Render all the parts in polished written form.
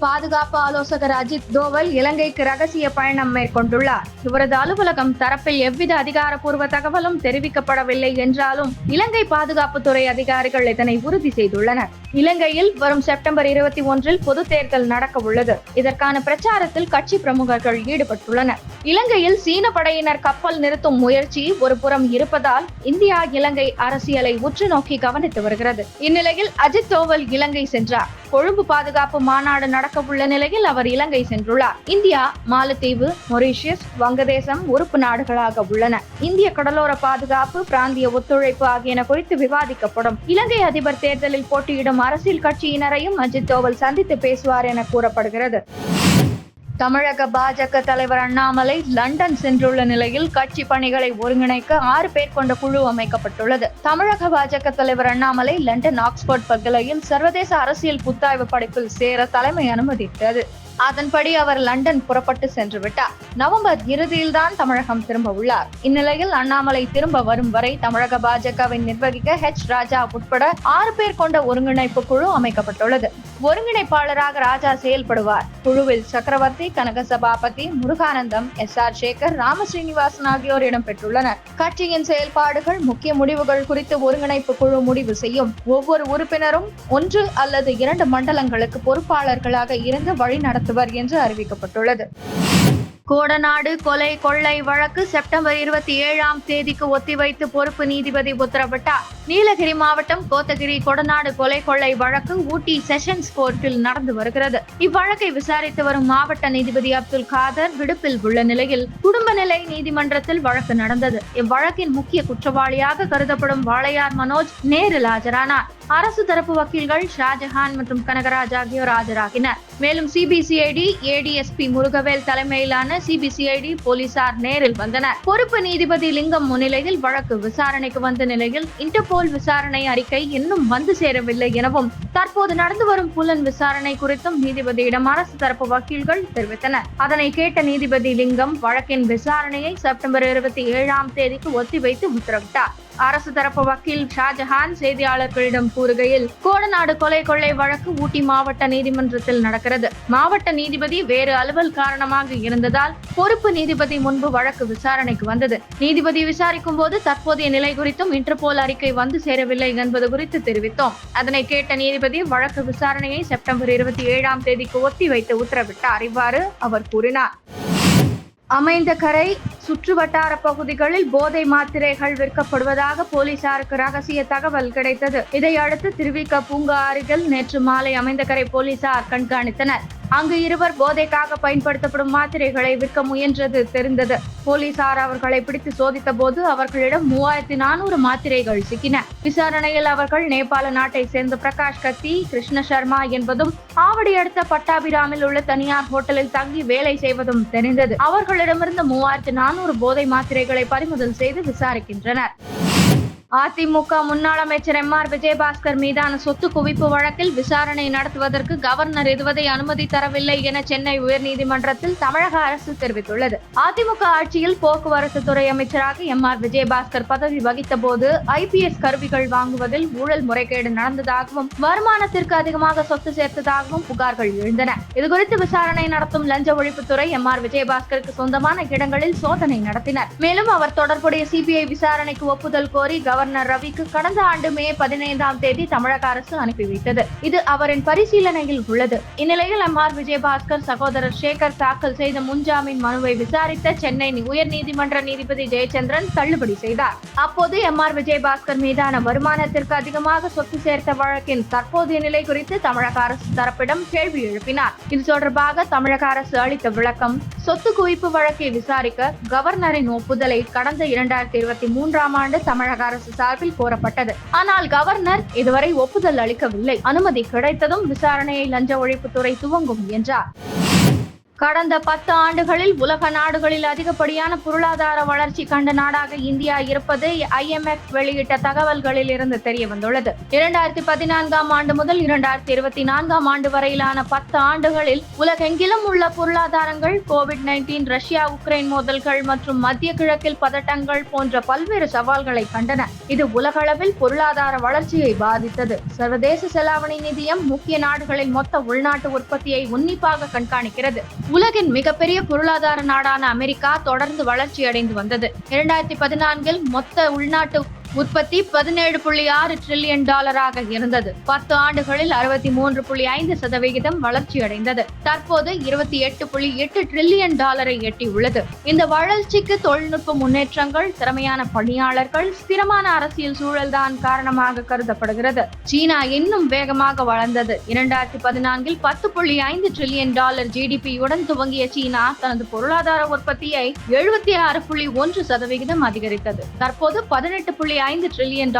பாதுகாப்பு ஆலோசகர் அஜித் தோவல் இலங்கைக்கு ரகசிய பயணம் மேற்கொண்டுள்ளார். இவரது அலுவலகம் தரப்பில் எவ்வித அதிகாரப்பூர்வ தகவலும் தெரிவிக்கப்படவில்லை என்றாலும் இலங்கை பாதுகாப்புத்துறை அதிகாரிகள் இதனை உறுதி செய்துள்ளனர். இலங்கையில் வரும் செப்டம்பர் 21 பொது தேர்தல் நடக்க உள்ளது. இதற்கான பிரச்சாரத்தில் கட்சி பிரமுகர்கள் ஈடுபட்டுள்ளனர். இலங்கையில் சீன படையினர் கப்பல் நிறுத்தும் முயற்சி ஒரு புறம் இருப்பதால் இந்தியா இலங்கை அரசியலை உற்று நோக்கி கவனித்து வருகிறது. இந்நிலையில் அஜித் தோவல் இலங்கை சென்றார். கொழும்பு பாதுகாப்பு மாநாடு நடக்க உள்ள நிலையில் அவர் இலங்கை சென்றுள்ளார். இந்தியா, மாலத்தீவு, மொரீஷியஸ், வங்கதேசம் உறுப்பு நாடுகளாக உள்ளன. இந்திய கடலோர பாதுகாப்பு, பிராந்திய ஒத்துழைப்பு ஆகியன குறித்து விவாதிக்கப்படும். இலங்கை அதிபர் தேர்தலில் போட்டியிடும் அரசியல் கட்சியினரையும் அஜித் தோவல் சந்தித்து பேசுவார் என கூறப்படுகிறது. தமிழக பாஜக தலைவர் அண்ணாமலை லண்டன் சென்றுள்ள நிலையில் கட்சி பணிகளை ஒருங்கிணைக்க 6 பேர் கொண்ட குழு அமைக்கப்பட்டுள்ளது. தமிழக பாஜக தலைவர் அண்ணாமலை லண்டன் ஆக்ஸ்போர்ட் பல்கலையில் சர்வதேச அரசியல் புத்தாய்வு படிப்பில் சேர தலைமை அனுமதித்தது. அதன்படி அவர் லண்டன் புறப்பட்டு சென்று விட்டார். நவம்பர் இறுதியில் தான் தமிழகம் திரும்ப உள்ளார். இந்நிலையில் அண்ணாமலை திரும்ப வரும் வரை தமிழக பாஜகவை நிர்வகிக்க ராஜா உட்பட 6 பேர் கொண்ட ஒருங்கிணைப்பு குழு அமைக்கப்பட்டுள்ளது. ஒருங்கிணைப்பாளராக ராஜா செயல்படுவார். குழுவில் சக்கரவர்த்தி, கனக சபாபதி, முருகானந்தம், SR சேகர், ராமஸ்ரீனிவாசன் ஆகியோர் இடம்பெற்றுள்ளனர். கட்சியின் செயல்பாடுகள், முக்கிய முடிவுகள் குறித்து ஒருங்கிணைப்பு குழு முடிவு செய்யும். ஒவ்வொரு உறுப்பினரும் 1 அல்லது 2 மண்டலங்களுக்கு பொறுப்பாளர்களாக இருந்து வழி நடத்துவர் என்று அறிவிக்கப்பட்டுள்ளது. கோடநாடு கொலை கொள்ளை வழக்கு செப்டம்பர் 27ஆம் தேதிக்கு ஒத்திவைத்து பொறுப்பு நீதிபதி உத்தரவிட்டார். நீலகிரி மாவட்டம் கோத்தகிரி கொடநாடு கொலை கொள்ளை வழக்கு ஊட்டி செஷன்ஸ் கோர்ட்டில் நடந்து வருகிறது. இவ்வழக்கை விசாரித்து வரும் மாவட்ட நீதிபதி அப்துல் காதர் விடுப்பில் உள்ள நிலையில் குடும்ப நிலை நீதிமன்றத்தில் வழக்கு நடந்தது. இவ்வழக்கின் முக்கிய குற்றவாளியாக கருதப்படும் வாளையார் மனோஜ் நேரில் ஆஜரானார். அரசு தரப்பு வக்கீல்கள் ஷாஜஹான் மற்றும் கனகராஜ் ஆகியோர் ஆஜராகினர். மேலும் சிபிசிஐடி ADSP முருகவேல் தலைமையிலான சிபிசிஐடி போலீசார் நேரில் வந்தனர். பொறுப்பு நீதிபதி லிங்கம் முன்னிலையில் வழக்கு விசாரணைக்கு வந்த நிலையில் இன்டர்போல் விசாரணை அறிக்கை இன்னும் வந்து சேரவில்லை எனவும் தற்போது நடந்து வரும் புலன் விசாரணை குறித்தும் நீதிபதியிடம் அரசு தரப்பு வக்கீல்கள் தெரிவித்தனர். அதனை கேட்ட நீதிபதி லிங்கம் வழக்கின் விசாரணையை செப்டம்பர் 27ஆம் தேதிக்கு ஒத்திவைத்து உத்தரவிட்டார். அரசு தரப்பு வக்கீல் ஷாஜஹான் செய்தியாளர்களிடம் கூறுகையில், கோடநாடு கொலை கொள்ளை வழக்கு ஊட்டி மாவட்ட நீதிமன்றத்தில் நடக்கிறது. மாவட்ட நீதிபதி வேறு அலுவல் காரணமாக இருந்ததால் பொறுப்பு நீதிபதி முன்பு வழக்கு விசாரணைக்கு வந்தது. நீதிபதி விசாரிக்கும் போது தற்போதைய நிலை குறித்தும் இன்டர்போல் அறிக்கை வந்து சேரவில்லை என்பது குறித்து தெரிவித்தோம். அதனை கேட்ட நீதிபதி வழக்கு விசாரணையை செப்டம்பர் 27ஆம் தேதிக்கு ஒத்திவைத்து உத்தரவிட்டார். இவ்வாறு அவர் கூறினார். அமைந்தகரை சுற்றுவட்டார பகுதிகளில் போதை மாத்திரைகள் விற்கப்படுவதாக போலீசாருக்கு ரகசிய தகவல் கிடைத்தது. இதையடுத்து திருவிக பூங்கா அருகில் நேற்று மாலை அமைந்தகரை போலீசார் கண்காணித்தனர். அங்கு இருவர் போதைக்காக பயன்படுத்தப்படும் மாத்திரைகளை விற்க முயன்றது தெரிந்தது. போலீசார் அவர்களை பிடித்து சோதித்த போது அவர்களிடம் 3400 மாத்திரைகள் சிக்கின. விசாரணையில் அவர்கள் நேபாள நாட்டை சேர்ந்த பிரகாஷ் கத்தி, கிருஷ்ண சர்மா என்பதும் ஆவடி அடுத்த பட்டாபிராமில் உள்ள தனியார் ஹோட்டலில் தங்கி வேலை செய்வதும் தெரிந்தது. அவர்களிடமிருந்து 3400 போதை மாத்திரைகளை பறிமுதல் செய்து விசாரிக்கின்றனர். அதிமுக முன்னாள் அமைச்சர் MR விஜயபாஸ்கர் மீதான சொத்து குவிப்பு வழக்கில் விசாரணை நடத்துவதற்கு கவர்னர் இதுவரை அனுமதி தரவில்லை என சென்னை உயர்நீதிமன்றத்தில் தமிழக அரசு தெரிவித்துள்ளது. அதிமுக ஆட்சியில் போக்குவரத்து துறை அமைச்சராக MR விஜயபாஸ்கர் பதவி வகித்த போது IPS கருவிகள் வாங்குவதில் ஊழல் முறைகேடு நடந்ததாகவும் வருமானத்திற்கு அதிகமாக சொத்து சேர்த்ததாகவும் புகார்கள் எழுந்தன. இதுகுறித்து விசாரணை நடத்தும் லஞ்ச ஒழிப்புத்துறை MR விஜயபாஸ்கருக்கு சொந்தமான இடங்களில் சோதனை நடத்தினர். மேலும் அவர் தொடர்புடைய CBI விசாரணைக்கு ஒப்புதல் கோரி கவர்னர் ரவிக்கு கடந்த ஆண்டு மே 15ஆம் தேதி தமிழக அரசு அனுப்பி வைத்தது. இது அவரின் பரிசீலனையில் உள்ளது. இந்நிலையில் MR விஜயபாஸ்கர் சகோதரர் சேகர் தாக்கல் செய்த முன்ஜாமீன் மனுவை விசாரித்த சென்னை உயர்நீதிமன்ற நீதிபதி ஜெயச்சந்திரன் தள்ளுபடி செய்தார். அப்போது MR விஜயபாஸ்கர் மீதான வருமானத்திற்கு அதிகமாக சொத்து சேர்த்த வழக்கின் தற்போதைய நிலை குறித்து தமிழக அரசு தரப்பிடம் கேள்வி எழுப்பினார். இது தொடர்பாக தமிழக அரசு அளித்த விளக்கம், சொத்து குவிப்பு வழக்கை விசாரிக்க கவர்னரின் ஒப்புதலை கடந்த 2023ஆம் ஆண்டு தமிழக அரசு சார்பில் கோரப்பட்டது. ஆனால் கவர்னர் இதுவரை ஒப்புதல் அளிக்கவில்லை. அனுமதி கிடைத்ததும் விசாரணையை லஞ்ச ஒழிப்புத்துறை துவங்கும் என்றார். கடந்த 10 ஆண்டுகளில் உலக நாடுகளில் அதிகப்படியான பொருளாதார வளர்ச்சி கண்ட நாடாக இந்தியா இருப்பது IMF வெளியிட்ட தகவல்களில் இருந்து தெரிய வந்துள்ளது. 2014ஆம் ஆண்டு முதல் 2024ஆம் ஆண்டு வரையிலான 10 ஆண்டுகளில் உலகெங்கிலும் உள்ள பொருளாதாரங்கள் COVID-19, ரஷ்யா உக்ரைன் மோதல்கள் மற்றும் மத்திய கிழக்கில் பதட்டங்கள் போன்ற பல்வேறு சவால்களை கண்டன. இது உலகளவில் பொருளாதார வளர்ச்சியை பாதித்தது. சர்வதேச செலாவணி நிதியம் முக்கிய நாடுகளின் மொத்த உள்நாட்டு உற்பத்தியை உன்னிப்பாக கண்காணிக்கிறது. உலகின் மிகப்பெரிய பொருளாதார நாடான அமெரிக்கா தொடர்ந்து வளர்ச்சியடைந்து வந்தது. 2014இல் மொத்த உள்நாட்டு உற்பத்தி $17.6 டிரில்லியன் இருந்தது. 10 ஆண்டுகளில் 63.5% வளர்ச்சியடைந்தது. தற்போது $28.8 டிரில்லியன் எட்டியுள்ளது. இந்த வளர்ச்சிக்கு தொழில்நுட்ப முன்னேற்றங்கள், திறமையான பணியாளர்கள், ஸ்திரமான அரசியல் சூழல்தான் காரணமாக கருதப்படுகிறது. சீனா இன்னும் வேகமாக வளர்ந்தது. 2014இல் $10.5 டிரில்லியன் GDP-யுடன் துவங்கிய சீனா தனது பொருளாதார உற்பத்தியை 76.1% அதிகரித்தது. தற்போது $18.5 டிரில்லியன்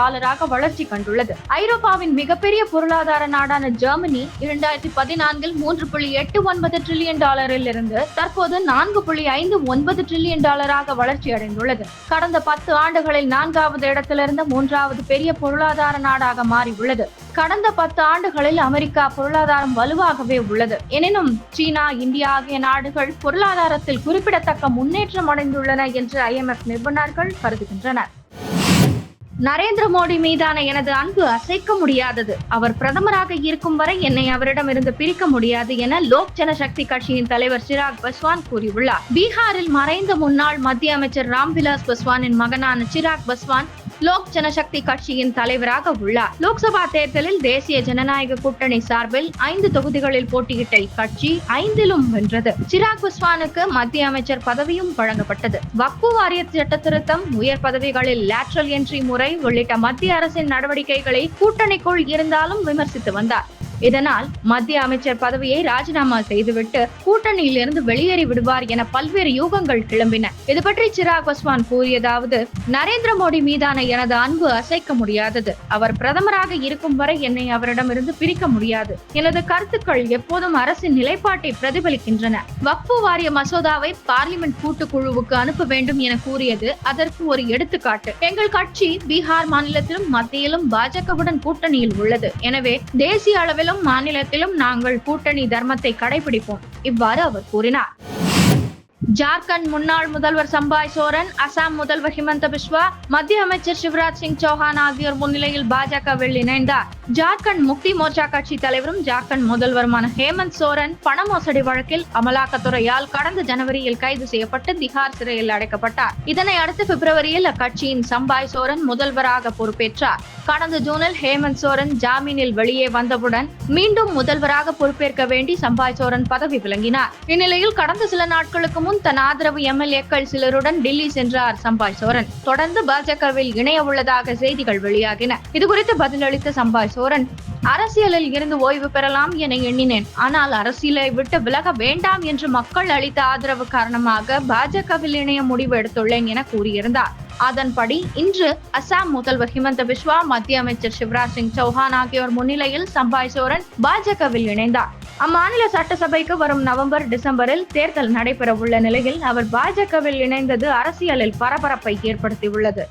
வளர்ச்சி கண்டுள்ளது. ஐரோப்பாவின் மிகப்பெரிய பொருளாதார நாடான ஜெர்மனி 2014இல் $3.89 டிரில்லியன் இருந்து தற்போது $4.59 டிரில்லியன் வளர்ச்சி அடைந்துள்ளது. கடந்த 10 ஆண்டுகளில் 4வது இடத்திலிருந்து 3வது பெரிய பொருளாதார நாடாக மாறியுள்ளது. கடந்த 10 ஆண்டுகளில் அமெரிக்கா பொருளாதாரம் வலுவாகவே உள்ளது. எனினும் சீனா, இந்தியா ஆகிய நாடுகள் பொருளாதாரத்தில் குறிப்பிடத்தக்க முன்னேற்றம் அடைந்துள்ளன என்று IMF நிபுணர்கள் கருதுகின்றனர். நரேந்திர மோடி மீதான எனது அன்பு அசைக்க முடியாதது. அவர் பிரதமராக இருக்கும் வரை என்னை அவரிடமிருந்து பிரிக்க முடியாது என லோக் ஜனசக்தி கட்சியின் தலைவர் சிராக் பஸ்வான் கூறியுள்ளார். பீகாரில் மறைந்த முன்னாள் மத்திய அமைச்சர் ராம்விலாஸ் பஸ்வானின் மகனான சிராக் பஸ்வான் லோக் ஜனசக்தி கட்சியின் தலைவராக உள்ளார். லோக்சபா தேர்தலில் தேசிய ஜனநாயக கூட்டணி சார்பில் 5 தொகுதிகளில் போட்டியிட்ட இக்கட்சி 5லும் வென்றது. சிராக் பஸ்வானுக்கு மத்திய அமைச்சர் பதவியும் வழங்கப்பட்டது. வக்ஃபு வாரிய சட்ட திருத்தம், உயர் பதவிகளில் லேட்டரல் என்ட்ரி முறை உள்ளிட்ட மத்திய அரசின் நடவடிக்கைகளை கூட்டணிக்குள் இருந்தாலும் விமர்சித்து வந்தார். இதனால் மத்திய அமைச்சர் பதவியை ராஜினாமா செய்துவிட்டு கூட்டணியில் இருந்து வெளியேறி விடுவார் என பல்வேறு யூகங்கள் கிளம்பின. இது பற்றி சிராக் பஸ்வான் கூறியதாவது: நரேந்திர மோடி மீதான எனது அன்பு அசைக்க முடியாதது. அவர் பிரதமராக இருக்கும் வரை என்னை அவரிடமிருந்து பிரிக்க முடியாது. எனது கருத்துக்கள் எப்போதும் அரசின் நிலைப்பாட்டை பிரதிபலிக்கின்றன. வக்ஃபு வாரிய மசோதாவை பார்லிமெண்ட் கூட்டுக்குழுவுக்கு அனுப்ப வேண்டும் என கூறியது அதற்கு ஒரு எடுத்துக்காட்டு. எங்கள் கட்சி பீகார் மாநிலத்திலும் மத்தியிலும் பாஜகவுடன் கூட்டணியில் உள்ளது. எனவே தேசிய அளவில் மாநிலத்திலும் நாங்கள் கூட்டணி தர்மத்தை கடைபிடிப்போம். இவ்வாறு அவர் கூறினார். ஜார்க்கண்ட் முன்னாள் முதல்வர் சம்பாய் சோரன், அசாம் முதல்வர் ஹிமந்த பிஸ்வா, மத்திய அமைச்சர் சிவராஜ் சிங் சௌஹான் ஆகியோர் முன்னிலையில் பாஜகவில் இணைந்தார். ஜார்க்கண்ட் முக்தி மோர்ச்சா கட்சி தலைவரும் ஜார்க்கண்ட் முதல்வருமான ஹேமந்த் சோரன் பண மோசடி வழக்கில் அமலாக்கத்துறையால் கடந்த ஜனவரியில் கைது செய்யப்பட்டு திஹார் சிறையில் அடைக்கப்பட்டார். இதனை அடுத்து பிப்ரவரியில் அக்கட்சியின் சம்பாய் சோரன் முதல்வராக பொறுப்பேற்றார். கடந்த ஜூனில் ஹேமந்த் சோரன் ஜாமீனில் வெளியே வந்தவுடன் மீண்டும் முதல்வராக பொறுப்பேற்க வேண்டி சம்பாய் சோரன் பதவி விலகினார். இந்நிலையில் கடந்த சில நாட்களுக்கு முன் தன் ஆதரவு MLA-க்கள் சிலருடன் டில்லி சென்றார் சம்பாய் சோரன். தொடர்ந்து பாஜகவில் இணைய உள்ளதாக செய்திகள் வெளியாகின. இதுகுறித்து பதிலளித்த சம்பாய் சோரன், அரசியலில் இருந்து ஓய்வு பெறலாம் என எண்ணினேன். ஆனால் அரசியலை விட்டு விலக வேண்டாம் என்று மக்கள் அளித்த ஆதரவு காரணமாக பாஜகவில் இணைய முடிவு எடுத்துள்ளேன் என கூறியிருந்தார். அதன்படி இன்று அசாம் முதல்வர் ஹிமந்த பிஸ்வா, மத்திய அமைச்சர் சிவராஜ் சிங் சௌஹான் ஆகியோர் முன்னிலையில் சம்பாய் சோரன் பாஜகவில் இணைந்தார். அம்மாநில சட்டசபைக்கு வரும் நவம்பர், டிசம்பரில் தேர்தல் நடைபெற உள்ள நிலையில் அவர் பாஜகவில் இணைந்தது அரசியலில் பரபரப்பை ஏற்படுத்தியுள்ளது.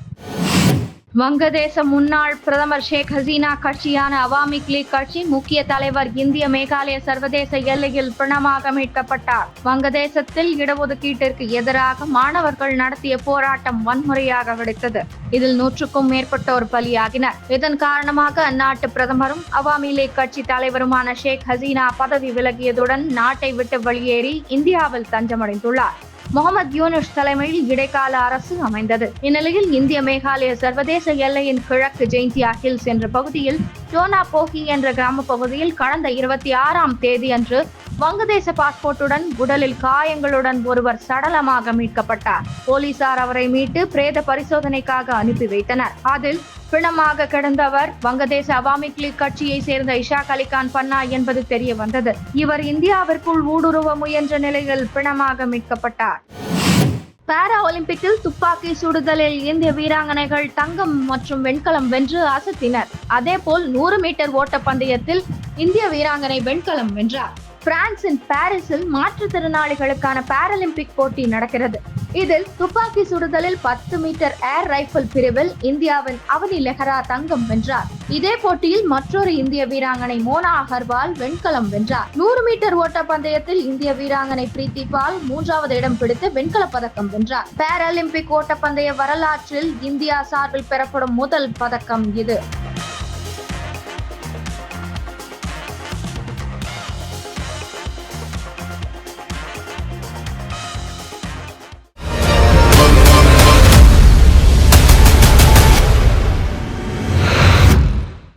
வங்கதேச முன்னாள் பிரதமர் ஷேக் ஹசீனா கட்சியான அவாமி லீக் கட்சி முக்கிய தலைவர் இந்திய மேகாலய சர்வதேச எல்லையில் பிணமாக மீட்கப்பட்டார். வங்கதேசத்தில் இடஒதுக்கீட்டிற்கு எதிராக மாணவர்கள் நடத்திய போராட்டம் வன்முறையாக வெடித்தது. இதில் 100க்கும் மேற்பட்டோர் பலியாகினர். இதன் காரணமாக அந்நாட்டு பிரதமரும் அவாமி லீக் கட்சி தலைவருமான ஷேக் ஹசீனா பதவி விலகியதுடன் நாட்டை விட்டு வெளியேறி இந்தியாவில் தஞ்சமடைந்துள்ளார். முகமது யூனுஸ் தலைமையில் இடைக்கால அரசு அமைந்தது. இந்நிலையில் இந்திய மேகாலய சர்வதேச எல்லையின் கிழக்கு ஜெயின்டியா ஹில்ஸ் என்ற பகுதியில் டோனா போகி என்ற கிராம பகுதியில் கடந்த 26ஆம் தேதி அன்று வங்கதேச பாஸ்போர்ட்டுடன் உடலில் காயங்களுடன் ஒருவர் சடலமாக மீட்கப்பட்டார். போலீசார் அவரை மீட்டு பிரேத பரிசோதனைக்காக அனுப்பி வைத்தனர். அதில் பிணமாக கிடந்தவர் வங்கதேச அவாமி லீக் கட்சியை சேர்ந்த இஷாக் அலிகான் பன்னா என்பது தெரிய வந்தது. இவர் இந்தியாவிற்குள் ஊடுருவ முயன்ற நிலையில் பிணமாக மீட்கப்பட்டார். பாரா ஒலிம்பிக்கில் துப்பாக்கி சுடுதலில் இந்திய வீராங்கனைகள் தங்கம் மற்றும் வெண்கலம் வென்று அசத்தினர். அதேபோல் 100 மீட்டர் ஓட்டப்பந்தயத்தில் இந்திய வீராங்கனை வெண்கலம் வென்றார். பிரான்சின் பாரிஸில் மாற்றுத்திறனாளிகளுக்கான பாராலிம்பிக் போட்டி நடக்கிறது. இதில் துப்பாக்கி சுடுதலில் 10 மீட்டர் ஏர் ரைபிள் பிரிவில் இந்தியாவின் அவனி லெஹரா தங்கம் வென்றார். இதே போட்டியில் மற்றொரு இந்திய வீராங்கனை மோனா அகர்வால் வெண்கலம் வென்றார். 100 மீட்டர் ஓட்ட பந்தயத்தில் இந்திய வீராங்கனை பிரீத்தி பால் 3வது இடம் பிடித்து வெண்கலப் பதக்கம் வென்றார். பாராலிம்பிக் ஓட்டப்பந்தய வரலாற்றில் இந்தியா சார்பில் பெறப்படும் முதல் பதக்கம் இது.